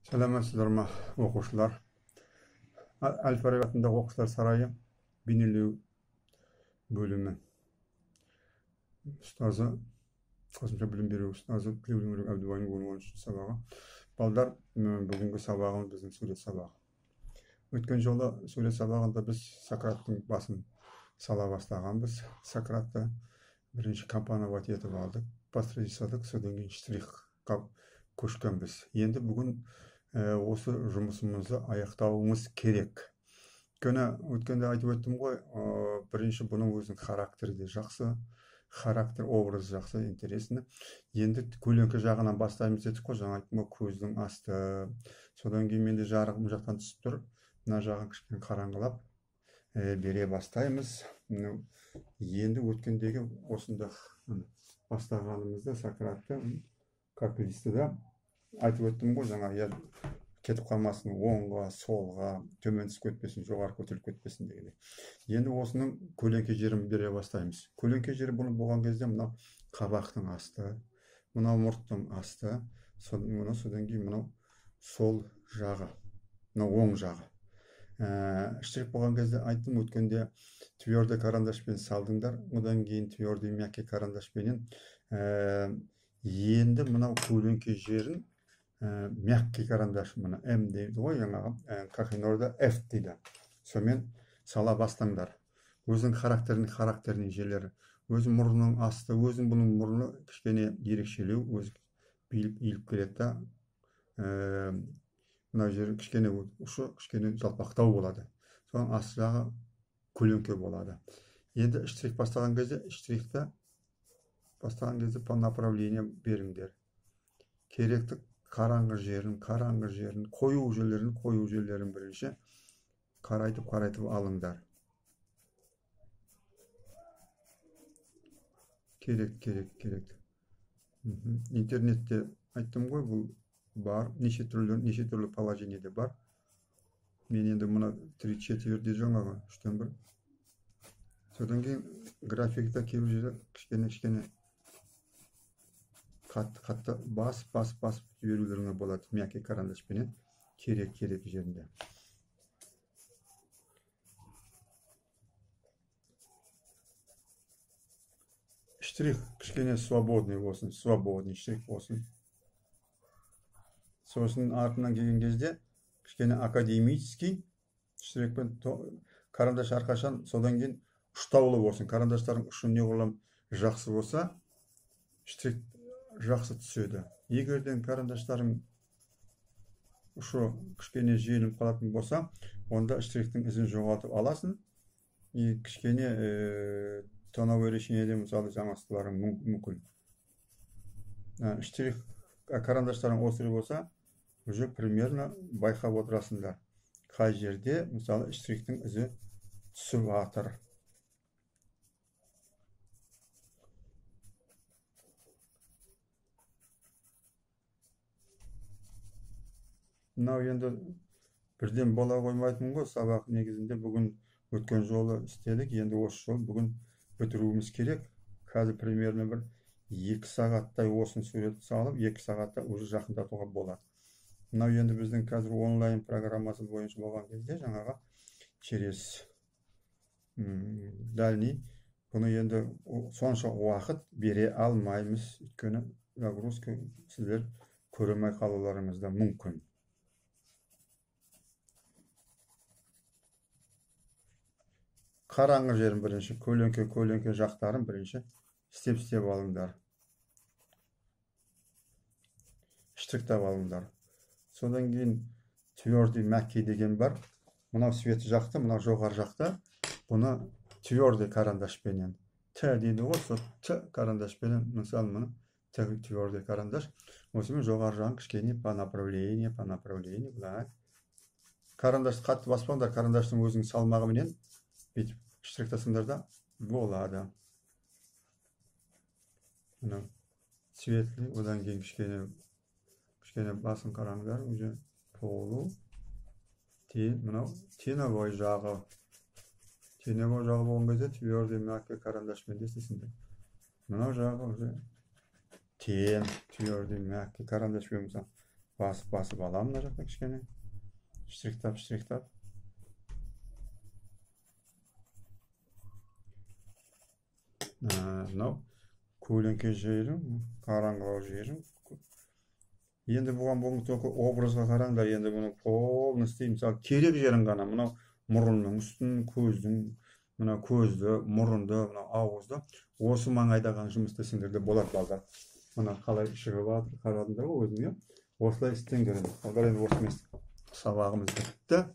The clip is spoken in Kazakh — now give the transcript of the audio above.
Саламатсыздарма оқушылар. Әл-Фараби атындағы оқушылар сарайы бейнелеу бөлімі ұстазы, қосымша білім беру ұстазы Тілеудің Әбдуайымның 13 сабағы. Балдар, бүгінгі сабағымыз біздің сурет сабағы. Өткен жолы сурет сабағында біз Сократтың басын сала бастағанбыз. Сократты бірінші компоновать етіп алдық, построить жасадық, содан кейін штрихқа көшкенбіз. Енді бүгін осы жұмысымызды аяқтауымыз керек. Өткенде айтып өттім ғой, бірінші бұның өзінің характері де жақсы, характер, образ жақсы, интересный. Енді көлеңке жағынан бастаймыз дедік қой, жаңа айттым ғой, көздің асты. Содан кейін менде жарығым жақтан түсіп тұр. Мына жағын кішкене қараңғылап бере бастаймыз. Енді өткендегі осында бастағанымызда Сократты как листіда айтып өттім ғой, жаңа кетіп қалмасын, оңға, солға, төмен түсіп кетпесін, жоғары көтеріліп кетпесін дегенде. Енді осының көлеңке жерін бере бастаймыз. Көлеңке жері бұны болған кезде мынау қабақтың асты, мынау мұрттың асты, содан кейін мынау сол жағы, мынау оң жағы. Штрих болған кезде айттым, өткенде твердый карандашпен салдыңдар, одан кейін твердый мягкий карандашпенен. Енді мынау көлеңке жерін мягкий карандаш, мына М дейді ғой, жаңағы Кахинорда F дейді. Сонымен сала бастаңдар. Өзінің характерінің жерлері. Өзі мұрнының асты, өзінің бұның мұрны кішкене ерекшелеу, өзі иіліп келеді да. Мына жері кішкене ұшы, кішкене жалпақтау болады. Соның асты жағы көлеңке болады. Енді штрих бастаған кезде, штрихті бастаған кезде по направлению беріңдер. Керекті қараңғы жерін, қою жерлерін бірінші қарайтып алыңдар. Керек. Интернетте айттым ғой, бұл бар, неше түрлі положениеде бар. Мен енді мұны 3-4 жаңағы 3-1. Содан кейін графикта кейбір жерде кішкене қатты бас жіберулеріңе болады, мягкий карандашпенен керек жерінде. Штрих кішкене свободный штрих болсын. Сосын артынан келген кезде кішкене академический штрихпен карандаш арқашан, содан кейін ұштаулы болсын. Карандаштардың ұшы неғұрлым жақсы болса, штрих жақсы түседі. Егерден карандаштарың ұшы кішкене жиылып қалатын болса, онда штрихтің ізін жоғалтып аласың. Кішкене тоновое решениеде мысалы жаңастыларың мүмкін. Штрих карандаштарың осылай болса, уже примерно байқап отырасыңдар. Қай жерде мысалы штрихтің ізі түсіп атыр. Мынау енді бірден бола қоймайтын ғой, сабақ негізінде бүгін өткен жолы істедік, енді осы жол бүгін бітіруіміз керек. Қазір примерно бір 2 сағаттай осын сурет салып, 2 сағатта уже жақындатуға болады. Мынау енді біздің қазір онлайн программасы бойынша болған кезде жаңаға через дальний, бұны енді сонша уақыт бере алмаймыз, өйткені нагрузка сіздер көремей қалуларыңыз да мүмкін. Қараңғы жерін бірінші, көлеңке жақтарын бірінші істеп алыңдар. Штрихтап алыңдар. Содан кейін твердый мягкий деген бар. Мынау свет жақты, мынау жоғар жақта. Бұны твердый карандашпенен. Т дейді ғой, сол Т карандашпенен, мысалы мұны твердый карандаш. Осымен жоғар жағын кішкене по направлению, былай. Карандашты қатты баспаңдар, карандаштың өзінің салмағы менен бүйтіп штрихтасыңдар да болады. Мына светлый, одан кейін кішкене басын қараңдар, уже полу. Мынау теневой жағы. Теневой жағы болған кезде твердый мягкий карандашпен істейсіңдер. Мынау жағы уже твердый мягкий карандашпен Basıp alamын мына жақта кішкене. Штрихтап. Мынау көлеңке жерім, қараңғылау жерім. Енді бұған только образға қараңдар, енді бұны полностью, мысалы, керек жерін ғана, мынау мұрынның үстін, көздің, мынау көзді, мұрынды, мынау ауызды, осы маңайдағы жұмыс істесеңдер де болады балдар. Мына қалай шығып жатыр, қарадыңдар ғой өзің, иә? Осылай істеңдер. Балдар, енді осымен сабағымыз бітті.